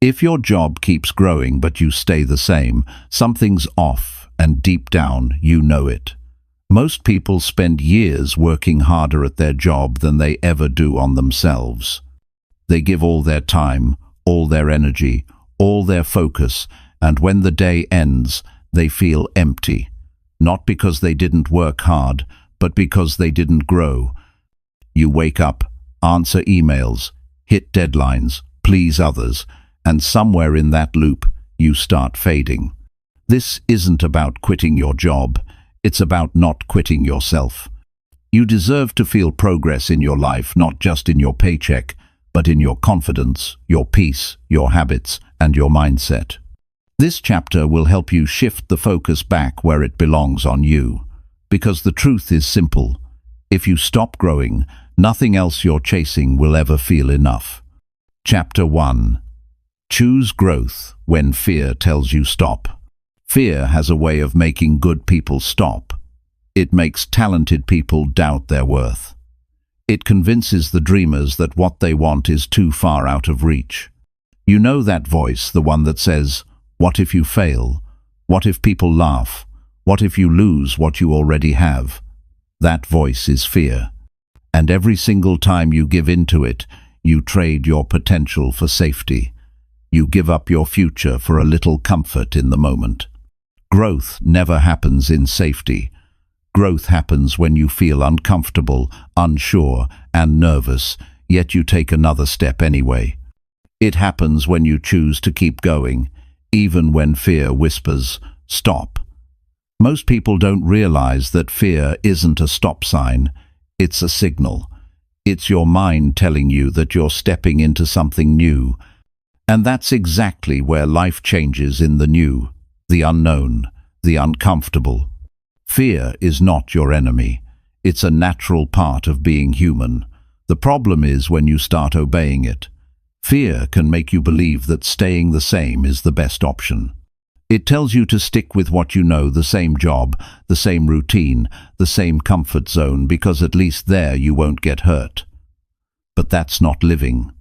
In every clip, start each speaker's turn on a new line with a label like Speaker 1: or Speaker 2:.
Speaker 1: If your job keeps growing but you stay the same, something's off, and deep down you know it. Most people spend years working harder at their job than they ever do on themselves. They give all their time, all their energy, all their focus, and when the day ends, they feel empty. Not because they didn't work hard, but because they didn't grow. You wake up, answer emails, hit deadlines, please others, and somewhere in that loop, you start fading. This isn't about quitting your job. It's about not quitting yourself. You deserve to feel progress in your life, not just in your paycheck, but in your confidence, your peace, your habits, and your mindset. This chapter will help you shift the focus back where it belongs on you. Because the truth is simple. If you stop growing, nothing else you're chasing will ever feel enough. Chapter 1. Choose growth when fear tells you stop. Fear has a way of making good people stop. It makes talented people doubt their worth. It convinces the dreamers that what they want is too far out of reach. You know that voice, the one that says, "What if you fail? What if people laugh? What if you lose what you already have?" That voice is fear. And every single time you give in to it, you trade your potential for safety. You give up your future for a little comfort in the moment. Growth never happens in safety. Growth happens when you feel uncomfortable, unsure, and nervous, yet you take another step anyway. It happens when you choose to keep going, even when fear whispers, "Stop." Most people don't realize that fear isn't a stop sign, it's a signal. It's your mind telling you that you're stepping into something new. And that's exactly where life changes, in the new, the unknown, the uncomfortable. Fear is not your enemy. It's a natural part of being human. The problem is when you start obeying it. Fear can make you believe that staying the same is the best option. It tells you to stick with what you know, the same job, the same routine, the same comfort zone, because at least there you won't get hurt. But that's not living.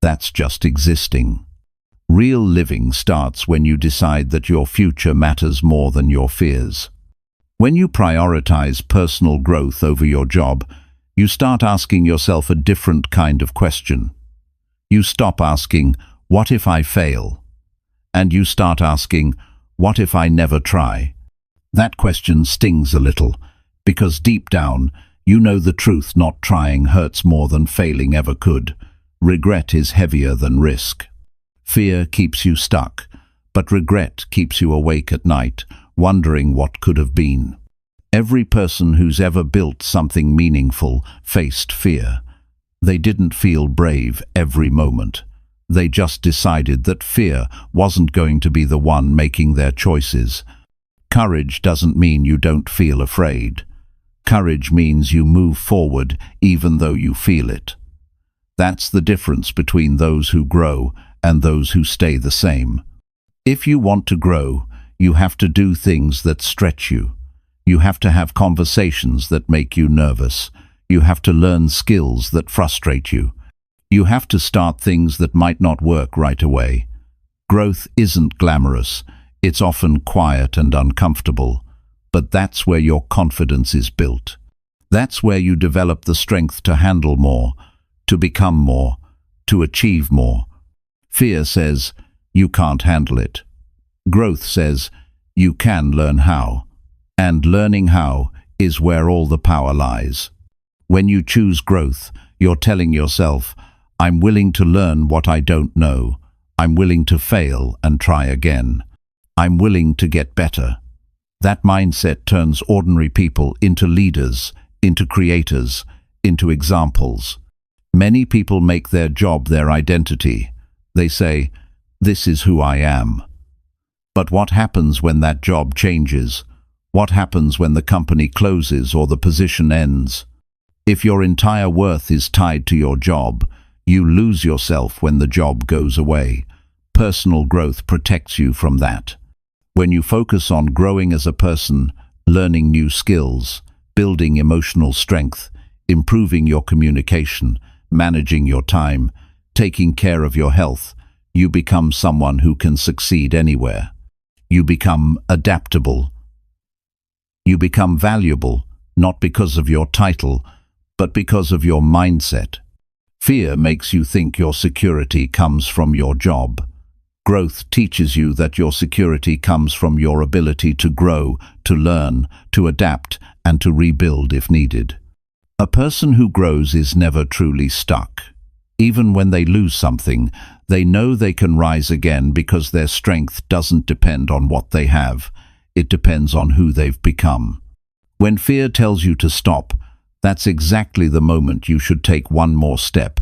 Speaker 1: That's just existing. Real living starts when you decide that your future matters more than your fears. When you prioritize personal growth over your job, you start asking yourself a different kind of question. You stop asking, "What if I fail?" And you start asking, "What if I never try?" That question stings a little, because deep down, you know the truth. Not trying hurts more than failing ever could. Regret is heavier than risk. Fear keeps you stuck, but regret keeps you awake at night, wondering what could have been. Every person who's ever built something meaningful faced fear. They didn't feel brave every moment. They just decided that fear wasn't going to be the one making their choices. Courage doesn't mean you don't feel afraid. Courage means you move forward even though you feel it. That's the difference between those who grow and those who stay the same. If you want to grow, you have to do things that stretch you. You have to have conversations that make you nervous. You have to learn skills that frustrate you. You have to start things that might not work right away. Growth isn't glamorous. It's often quiet and uncomfortable. But that's where your confidence is built. That's where you develop the strength to handle more, to become more, to achieve more. Fear says, "You can't handle it." Growth says, "You can learn how." And learning how is where all the power lies. When you choose growth, you're telling yourself, "I'm willing to learn what I don't know. I'm willing to fail and try again. I'm willing to get better." That mindset turns ordinary people into leaders, into creators, into examples. Many people make their job their identity. They say, "This is who I am." But what happens when that job changes? What happens when the company closes or the position ends? If your entire worth is tied to your job, you lose yourself when the job goes away. Personal growth protects you from that. When you focus on growing as a person, learning new skills, building emotional strength, improving your communication, managing your time, taking care of your health, you become someone who can succeed anywhere. You become adaptable. You become valuable, not because of your title, but because of your mindset. Fear makes you think your security comes from your job. Growth teaches you that your security comes from your ability to grow, to learn, to adapt, and to rebuild if needed. A person who grows is never truly stuck. Even when they lose something, they know they can rise again because their strength doesn't depend on what they have. It depends on who they've become. When fear tells you to stop, that's exactly the moment you should take one more step,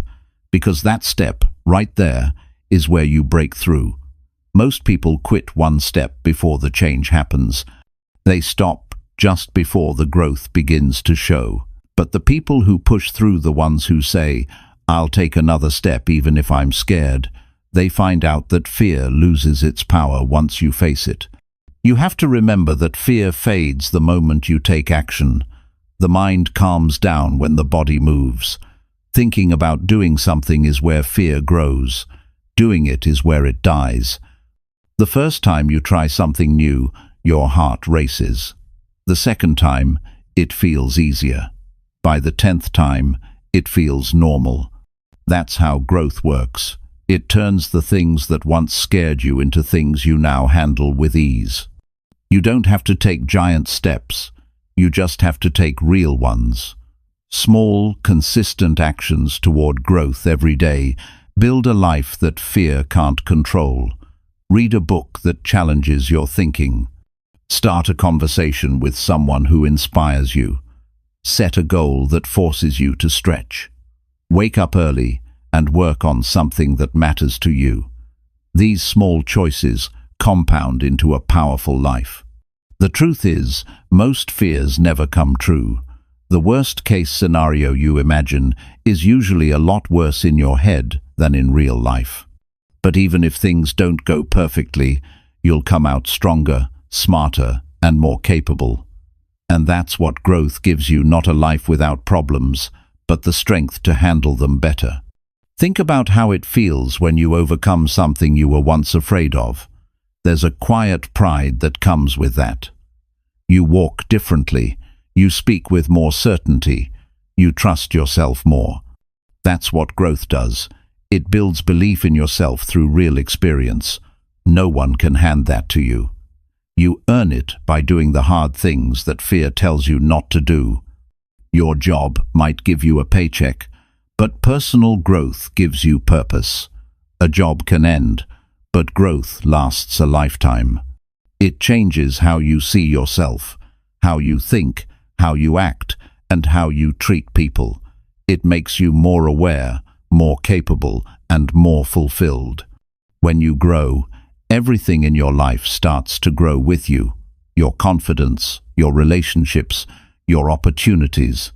Speaker 1: because that step, right there, is where you break through. Most people quit one step before the change happens. They stop just before the growth begins to show. But the people who push through, the ones who say, "I'll take another step even if I'm scared," they find out that fear loses its power once you face it. You have to remember that fear fades the moment you take action. The mind calms down when the body moves. Thinking about doing something is where fear grows. Doing it is where it dies. The first time you try something new, your heart races. The second time, it feels easier. By the 10th time, it feels normal. That's how growth works. It turns the things that once scared you into things you now handle with ease. You don't have to take giant steps. You just have to take real ones. Small, consistent actions toward growth every day build a life that fear can't control. Read a book that challenges your thinking. Start a conversation with someone who inspires you. Set a goal that forces you to stretch. Wake up early and work on something that matters to you. These small choices compound into a powerful life. The truth is, most fears never come true. The worst-case scenario you imagine is usually a lot worse in your head than in real life. But even if things don't go perfectly, you'll come out stronger, smarter, and more capable. And that's what growth gives you, not a life without problems, but the strength to handle them better. Think about how it feels when you overcome something you were once afraid of. There's a quiet pride that comes with that. You walk differently. You speak with more certainty. You trust yourself more. That's what growth does. It builds belief in yourself through real experience. No one can hand that to you. You earn it by doing the hard things that fear tells you not to do. Your job might give you a paycheck, but personal growth gives you purpose. A job can end, but growth lasts a lifetime. It changes how you see yourself, how you think, how you act, and how you treat people. It makes you more aware, more capable, and more fulfilled. When you grow, everything in your life starts to grow with you. Your confidence, your relationships, your opportunities.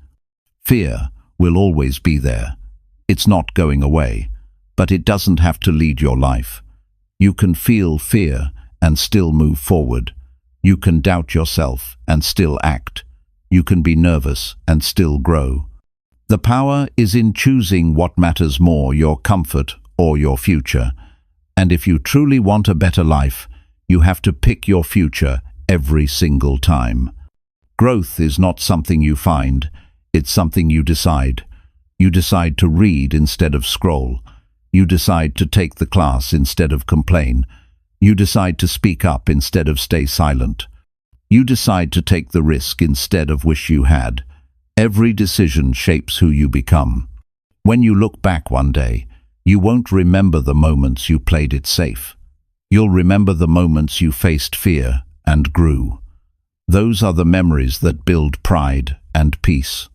Speaker 1: Fear will always be there. It's not going away, but it doesn't have to lead your life. You can feel fear and still move forward. You can doubt yourself and still act. You can be nervous and still grow. The power is in choosing what matters more, your comfort or your future. And if you truly want a better life, you have to pick your future every single time. Growth is not something you find, it's something you decide. You decide to read instead of scroll. You decide to take the class instead of complain. You decide to speak up instead of stay silent. You decide to take the risk instead of wish you had. Every decision shapes who you become. When you look back one day, you won't remember the moments you played it safe. You'll remember the moments you faced fear and grew. Those are the memories that build pride and peace.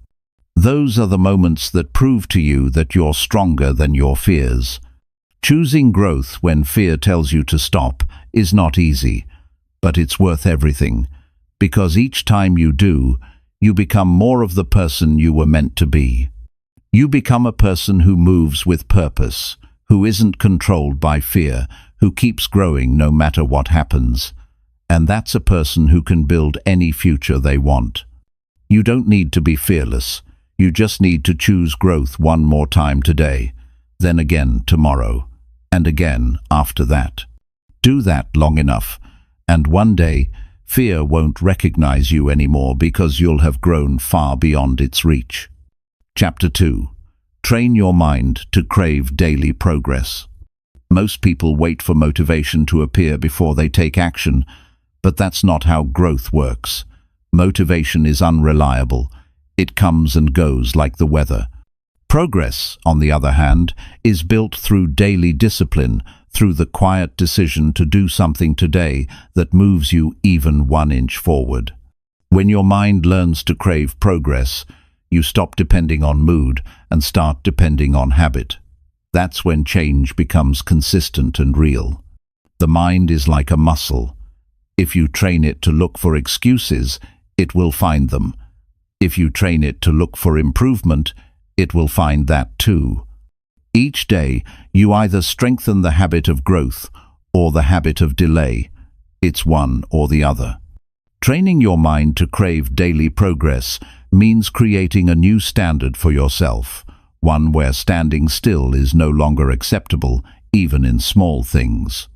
Speaker 1: Those are the moments that prove to you that you're stronger than your fears. Choosing growth when fear tells you to stop is not easy, but it's worth everything, because each time you do, you become more of the person you were meant to be. You become a person who moves with purpose, who isn't controlled by fear, who keeps growing no matter what happens. And that's a person who can build any future they want. You don't need to be fearless. You just need to choose growth one more time today, then again tomorrow. and again after that. Do that long enough, and one day, fear won't recognize you anymore because you'll have grown far beyond its reach. Chapter 2. Train your mind to crave daily progress. Most people wait for motivation to appear before they take action, but that's not how growth works. Motivation is unreliable. It comes and goes like the weather. Progress, on the other hand, is built through daily discipline, through the quiet decision to do something today that moves you even 1 inch forward. When your mind learns to crave progress, you stop depending on mood and start depending on habit. That's when change becomes consistent and real. The mind is like a muscle. If you train it to look for excuses, it will find them. If you train it to look for improvement, it will find that too. Each day, you either strengthen the habit of growth or the habit of delay. It's one or the other. Training your mind to crave daily progress means creating a new standard for yourself, one where standing still is no longer acceptable, even in small things.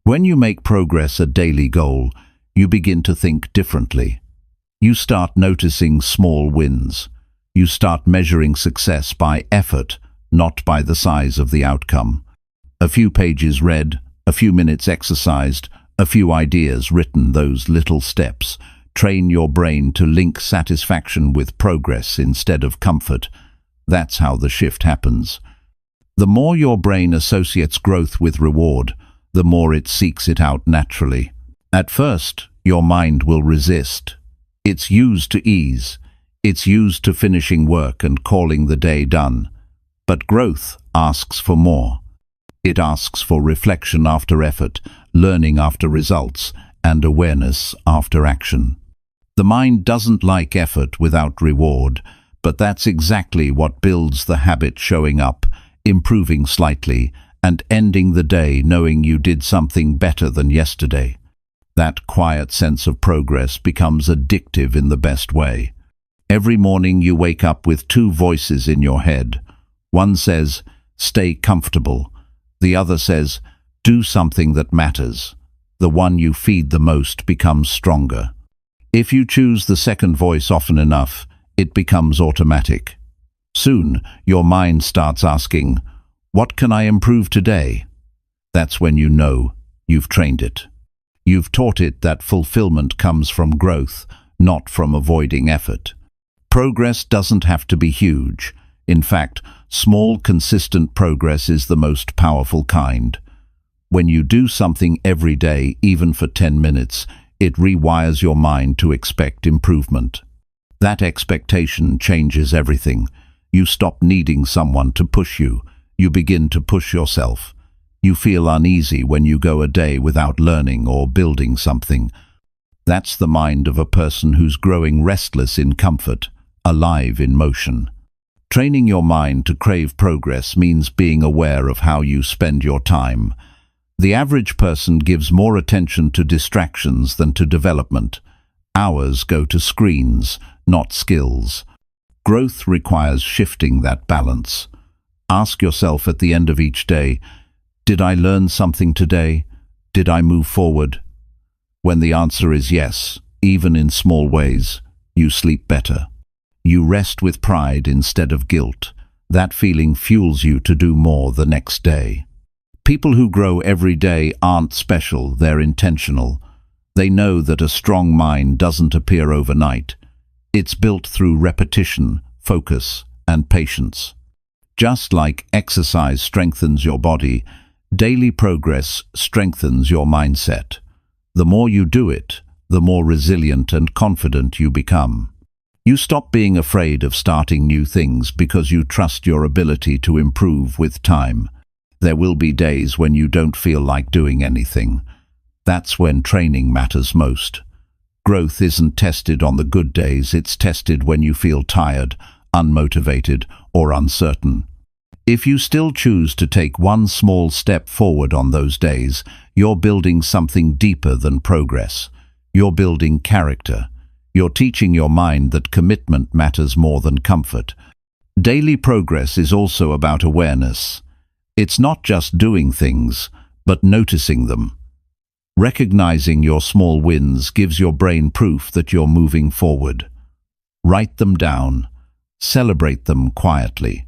Speaker 1: When you make progress a daily goal, you begin to think differently. You start noticing small wins. You start measuring success by effort, not by the size of the outcome. A few pages read, a few minutes exercised, a few ideas written, those little steps train your brain to link satisfaction with progress instead of comfort. That's how the shift happens. The more your brain associates growth with reward, the more it seeks it out naturally. At first, your mind will resist. It's used to ease. It's used to finishing work and calling the day done. But growth asks for more. It asks for reflection after effort, learning after results, and awareness after action. The mind doesn't like effort without reward, but that's exactly what builds the habit, showing up, improving slightly, and ending the day knowing you did something better than yesterday. That quiet sense of progress becomes addictive in the best way. Every morning you wake up with two voices in your head. One says, "Stay comfortable." The other says, "Do something that matters." The one you feed the most becomes stronger. If you choose the second voice often enough, it becomes automatic. Soon, your mind starts asking, "What can I improve today?" That's when you know you've trained it. You've taught it that fulfillment comes from growth, not from avoiding effort. Progress doesn't have to be huge. In fact, small, consistent progress is the most powerful kind. When you do something every day, even for 10 minutes, it rewires your mind to expect improvement. That expectation changes everything. You stop needing someone to push you. You begin to push yourself. You feel uneasy when you go a day without learning or building something. That's the mind of a person who's growing restless in comfort, alive in motion. Training your mind to crave progress means being aware of how you spend your time. The average person gives more attention to distractions than to development. Hours go to screens, not skills. Growth requires shifting that balance. Ask yourself at the end of each day, did I learn something today? Did I move forward? When the answer is yes, even in small ways, you sleep better. You rest with pride instead of guilt. That feeling fuels you to do more the next day. People who grow every day aren't special, they're intentional. They know that a strong mind doesn't appear overnight. It's built through repetition, focus, and patience. Just like exercise strengthens your body, daily progress strengthens your mindset. The more you do it, the more resilient and confident you become. You stop being afraid of starting new things because you trust your ability to improve with time. There will be days when you don't feel like doing anything. That's when training matters most. Growth isn't tested on the good days, it's tested when you feel tired, unmotivated, or uncertain. If you still choose to take one small step forward on those days, you're building something deeper than progress. You're building character. You're teaching your mind that commitment matters more than comfort. Daily progress is also about awareness. It's not just doing things, but noticing them. Recognizing your small wins gives your brain proof that you're moving forward. Write them down. Celebrate them quietly.